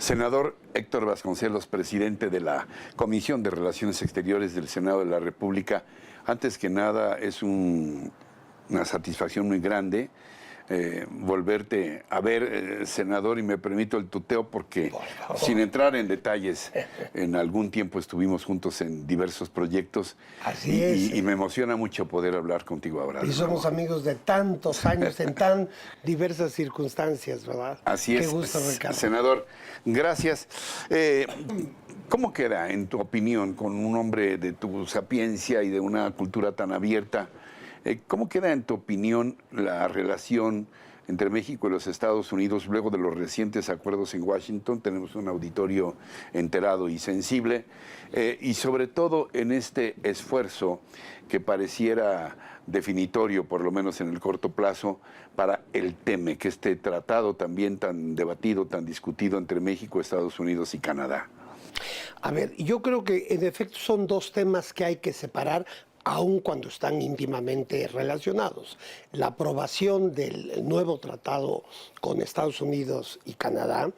Senador Héctor Vasconcelos, presidente de la Comisión de Relaciones Exteriores del Senado de la República, antes que nada es una satisfacción muy grande volverte a ver, senador, y me permito el tuteo porque, sin entrar en detalles, en algún tiempo estuvimos juntos en diversos proyectos. Así es. Y me emociona mucho poder hablar contigo ahora. Y somos amigos de tantos años, en tan diversas circunstancias, ¿verdad? Así es. Qué gusto, Ricardo. Senador, gracias. ¿Cómo queda, en tu opinión, con un hombre de tu sapiencia y de una cultura tan abierta, cómo queda, en tu opinión, la relación entre México y los Estados Unidos luego de los recientes acuerdos en Washington? Tenemos un auditorio enterado y sensible, y sobre todo en este esfuerzo que pareciera definitorio, por lo menos en el corto plazo, para el TEMEC, que este tratado también tan debatido, tan discutido entre México, Estados Unidos y Canadá. A ver, yo creo que en efecto son dos temas que hay que separar, aun cuando están íntimamente relacionados. La aprobación del nuevo tratado con Estados Unidos y Canadá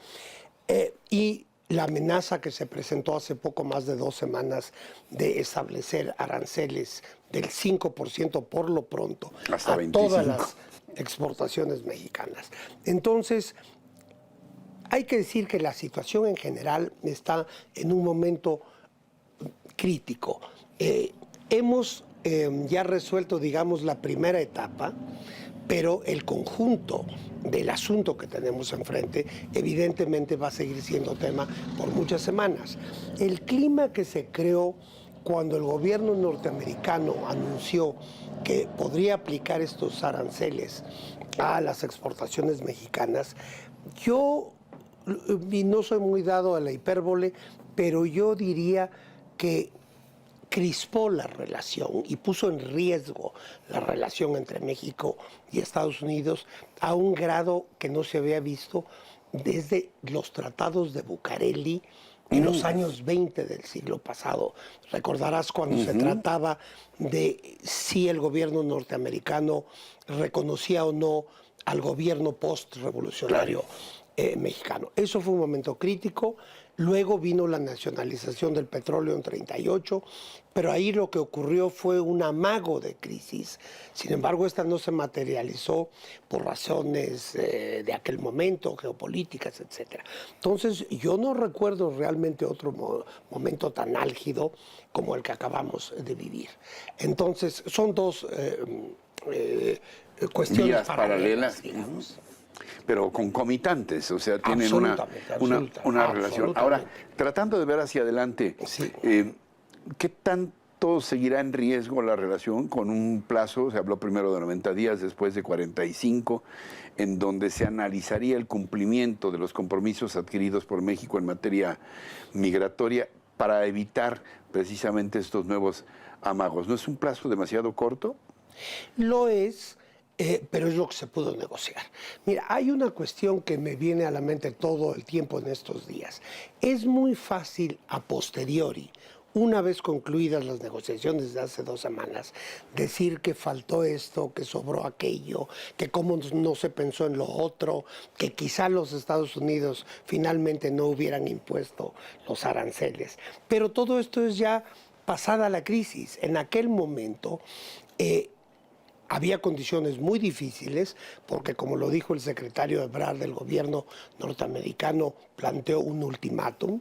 y la amenaza que se presentó hace poco más de 2 semanas de establecer aranceles del 5% por lo pronto hasta a 25. Todas las exportaciones mexicanas. Entonces, hay que decir que la situación en general está en un momento crítico. Hemos ya resuelto, digamos, la primera etapa, pero el conjunto del asunto que tenemos enfrente evidentemente va a seguir siendo tema por muchas semanas. El clima que se creó cuando el gobierno norteamericano anunció que podría aplicar estos aranceles a las exportaciones mexicanas, yo, y no soy muy dado a la hipérbole, pero yo diría que crispó la relación y puso en riesgo la relación entre México y Estados Unidos a un grado que no se había visto desde los tratados de Bucareli en los años 20 del siglo pasado. Recordarás cuando se trataba de si el gobierno norteamericano reconocía o no al gobierno post-revolucionario mexicano. Eso fue un momento crítico. Luego vino la nacionalización del petróleo en 1938, pero ahí lo que ocurrió fue un amago de crisis. Sin embargo, esta no se materializó por razones de aquel momento, geopolíticas, etc. Entonces, yo no recuerdo realmente otro momento tan álgido como el que acabamos de vivir. Entonces, son dos cuestiones vías paralelas, digamos. Pero concomitantes, o sea, tienen una relación. Ahora, tratando de ver hacia adelante, sí. ¿Qué tanto seguirá en riesgo la relación con un plazo? Se habló primero de 90 días, después de 45, en donde se analizaría el cumplimiento de los compromisos adquiridos por México en materia migratoria para evitar precisamente estos nuevos amagos. ¿No es un plazo demasiado corto? Lo es. Pero es lo que se pudo negociar. Mira, hay una cuestión que me viene a la mente todo el tiempo en estos días. Es muy fácil a posteriori, una vez concluidas las negociaciones de hace 2 semanas, decir que faltó esto, que sobró aquello, que cómo no se pensó en lo otro, que quizá los Estados Unidos finalmente no hubieran impuesto los aranceles. Pero todo esto es ya pasada la crisis. En aquel momento había condiciones muy difíciles porque, como lo dijo el secretario Ebrard del gobierno norteamericano, planteó un ultimátum.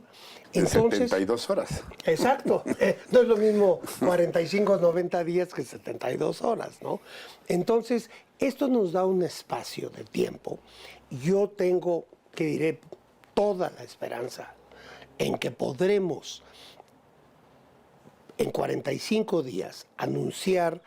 Entonces, 72 horas. Exacto. No es lo mismo 45 o 90 días que 72 horas, ¿no? Entonces, esto nos da un espacio de tiempo. Yo tengo, que diré, toda la esperanza en que podremos, en 45 días, anunciar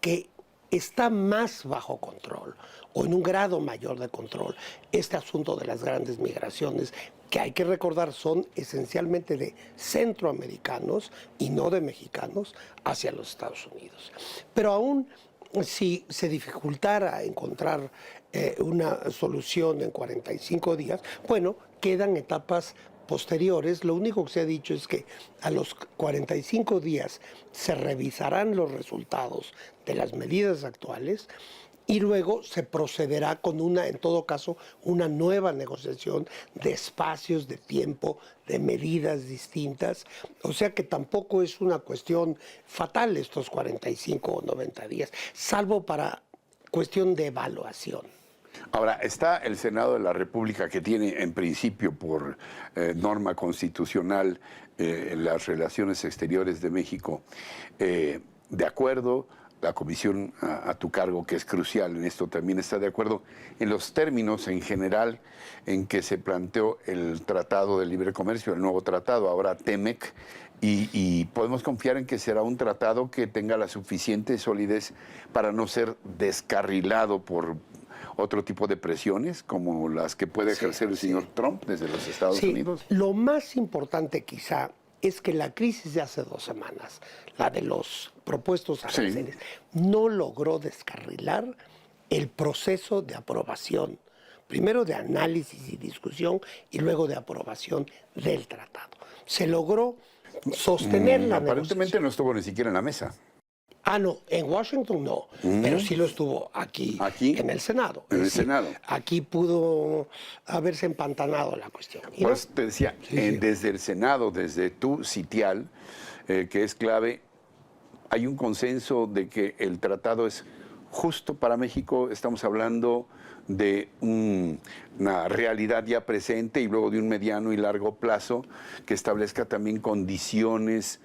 que está más bajo control o en un grado mayor de control este asunto de las grandes migraciones, que hay que recordar son esencialmente de centroamericanos y no de mexicanos hacia los Estados Unidos. Pero aún si se dificultara encontrar una solución en 45 días, bueno, quedan etapas posteriores. Lo único que se ha dicho es que a los 45 días se revisarán los resultados de las medidas actuales y luego se procederá con en todo caso, una nueva negociación de espacios, de tiempo, de medidas distintas. O sea que tampoco es una cuestión fatal estos 45 o 90 días, salvo para cuestión de evaluación. Ahora, está el Senado de la República, que tiene en principio por norma constitucional las relaciones exteriores de México, de acuerdo. La comisión a tu cargo, que es crucial en esto, también está de acuerdo en los términos en general en que se planteó el Tratado de Libre Comercio, el nuevo tratado, ahora TEMEC, y podemos confiar en que será un tratado que tenga la suficiente solidez para no ser descarrilado por otro tipo de presiones, como las que puede ejercer el señor Trump desde los Estados Unidos. Lo más importante quizá es que la crisis de hace 2 semanas, la de los propuestos aranceles, no logró descarrilar el proceso de aprobación, primero de análisis y discusión y luego de aprobación del tratado. Se logró sostener la Aparentemente negociación. no estuvo ni siquiera en la mesa. Ah, no, en Washington no, pero sí lo estuvo aquí en el Senado. En el Senado. Aquí pudo haberse empantanado la cuestión. Por eso te decía, desde el Senado, desde tu sitial, que es clave, hay un consenso de que el tratado es justo para México. Estamos hablando de una realidad ya presente y luego de un mediano y largo plazo que establezca también condiciones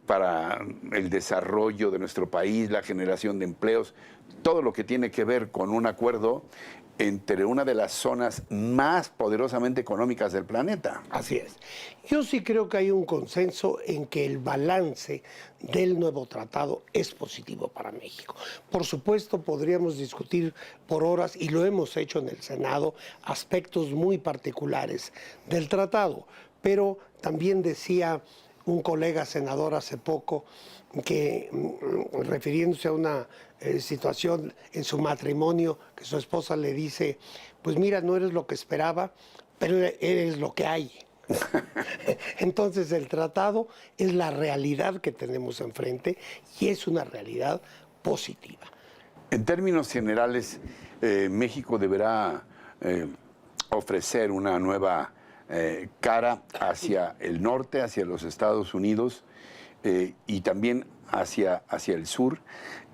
para el desarrollo de nuestro país, la generación de empleos, todo lo que tiene que ver con un acuerdo entre una de las zonas más poderosamente económicas del planeta. Así es. Yo sí creo que hay un consenso en que el balance del nuevo tratado es positivo para México. Por supuesto, podríamos discutir por horas, y lo hemos hecho en el Senado, aspectos muy particulares del tratado, pero también decía un colega senador hace poco que, refiriéndose a una situación en su matrimonio, que su esposa le dice, pues mira, no eres lo que esperaba, pero eres lo que hay. Entonces el tratado es la realidad que tenemos enfrente y es una realidad positiva. En términos generales, México deberá ofrecer una nueva cara hacia el norte, hacia los Estados Unidos y también hacia el sur.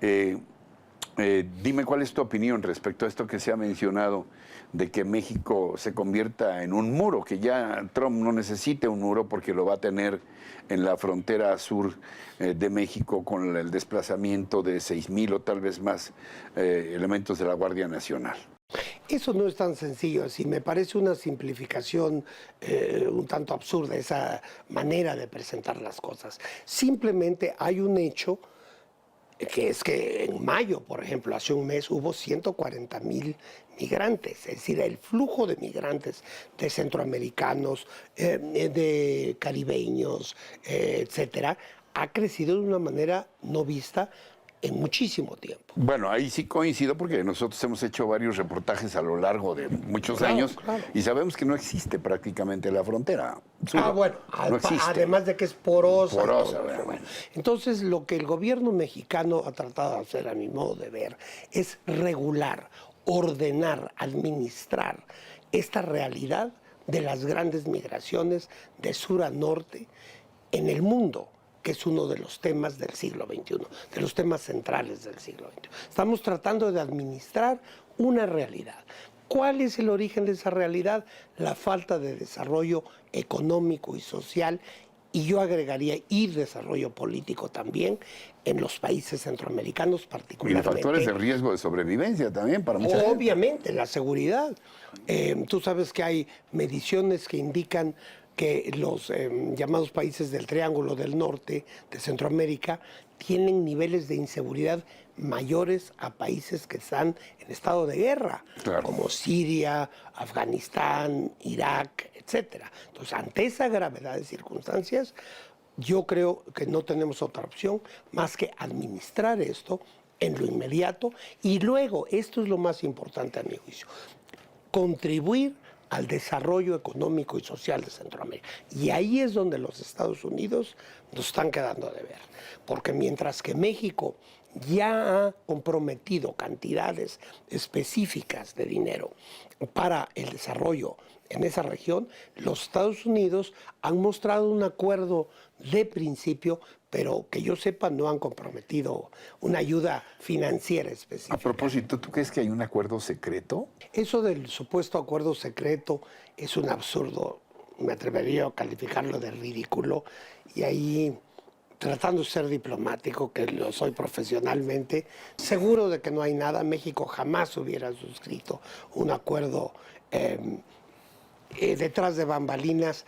Dime cuál es tu opinión respecto a esto que se ha mencionado de que México se convierta en un muro, que ya Trump no necesite un muro porque lo va a tener en la frontera sur de México con el desplazamiento de 6,000 o tal vez más elementos de la Guardia Nacional. Eso no es tan sencillo así. Me parece una simplificación un tanto absurda, esa manera de presentar las cosas. Simplemente hay un hecho que es que en mayo, por ejemplo, hace un mes, hubo 140,000 migrantes, es decir, el flujo de migrantes, de centroamericanos, de caribeños, etcétera, ha crecido de una manera no vista en muchísimo tiempo. Bueno, ahí sí coincido porque nosotros hemos hecho varios reportajes a lo largo de muchos años y sabemos que no existe prácticamente la frontera sur. Bueno, no existe. Además de que es porosa. Bueno. Entonces, lo que el gobierno mexicano ha tratado de hacer, a mi modo de ver, es regular, ordenar, administrar esta realidad de las grandes migraciones de sur a norte en el mundo, que es uno de los temas del siglo XXI, de los temas centrales del siglo XXI. Estamos tratando de administrar una realidad. ¿Cuál es el origen de esa realidad? La falta de desarrollo económico y social, y yo agregaría, y desarrollo político también, en los países centroamericanos particularmente. Y factores de riesgo de sobrevivencia también para mucha gente. Obviamente, la seguridad. Tú sabes que hay mediciones que indican que los llamados países del Triángulo del Norte, de Centroamérica, tienen niveles de inseguridad mayores a países que están en estado de guerra, como Siria, Afganistán, Irak, etc. Entonces, ante esa gravedad de circunstancias, yo creo que no tenemos otra opción más que administrar esto en lo inmediato y luego, esto es lo más importante a mi juicio, contribuir al desarrollo económico y social de Centroamérica. Y ahí es donde los Estados Unidos nos están quedando de ver. Porque mientras que México ya ha comprometido cantidades específicas de dinero para el desarrollo en esa región, los Estados Unidos han mostrado un acuerdo de principio, pero que yo sepa no han comprometido una ayuda financiera específica. A propósito, ¿tú crees que hay un acuerdo secreto? Eso del supuesto acuerdo secreto es un absurdo, me atrevería a calificarlo de ridículo, y ahí, tratando de ser diplomático, que lo soy profesionalmente, seguro de que no hay nada. México jamás hubiera suscrito un acuerdo detrás de bambalinas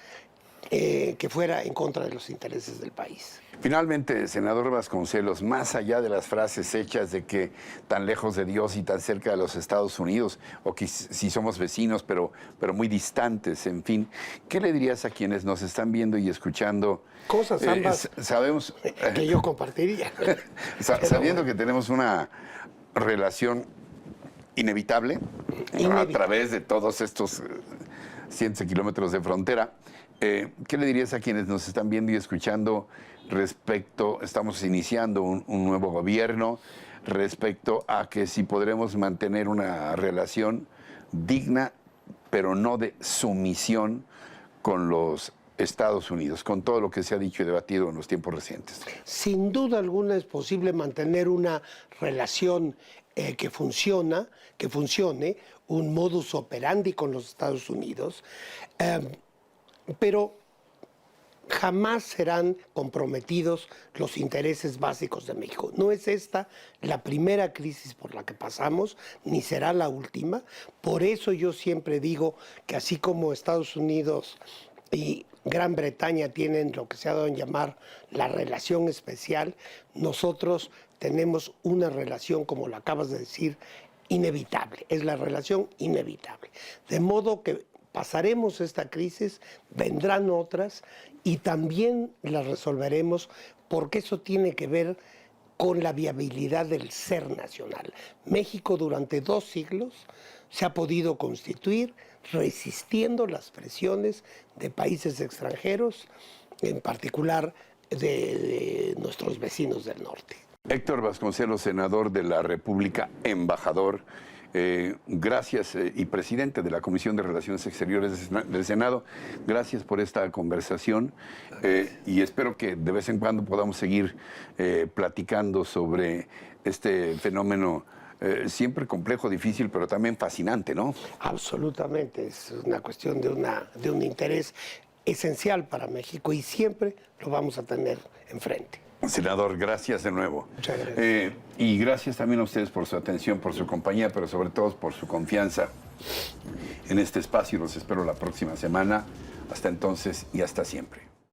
que fuera en contra de los intereses del país. Finalmente, senador Vasconcelos, más allá de las frases hechas de que tan lejos de Dios y tan cerca de los Estados Unidos, o que si somos vecinos, pero muy distantes, en fin, ¿qué le dirías a quienes nos están viendo y escuchando? Cosas ambas sabemos que yo compartiría. Sabiendo que tenemos una relación inevitable a través de todos estos cientos de kilómetros de frontera, ¿qué le dirías a quienes nos están viendo y escuchando respecto, estamos iniciando un nuevo gobierno, respecto a que si podremos mantener una relación digna, pero no de sumisión con los Estados Unidos, con todo lo que se ha dicho y debatido en los tiempos recientes? Sin duda alguna es posible mantener una relación que funcione, un modus operandi con los Estados Unidos, pero jamás serán comprometidos los intereses básicos de México. No es esta la primera crisis por la que pasamos, ni será la última. Por eso yo siempre digo que así como Estados Unidos y Gran Bretaña tienen lo que se ha dado en llamar la relación especial, nosotros tenemos una relación, como lo acabas de decir, inevitable. Es la relación inevitable. De modo que pasaremos esta crisis, vendrán otras y también las resolveremos, porque eso tiene que ver con la viabilidad del ser nacional. México durante 2 siglos se ha podido constituir resistiendo las presiones de países extranjeros, en particular de nuestros vecinos del norte. Héctor Vasconcelos, senador de la República, embajador, gracias, y presidente de la Comisión de Relaciones Exteriores del Senado, gracias por esta conversación, y espero que de vez en cuando podamos seguir platicando sobre este fenómeno siempre complejo, difícil, pero también fascinante, ¿no? Absolutamente, es una cuestión de un interés esencial para México y siempre lo vamos a tener enfrente. Senador, gracias de nuevo. Muchas gracias. Y gracias también a ustedes por su atención, por su compañía, pero sobre todo por su confianza en este espacio. Los espero la próxima semana. Hasta entonces y hasta siempre.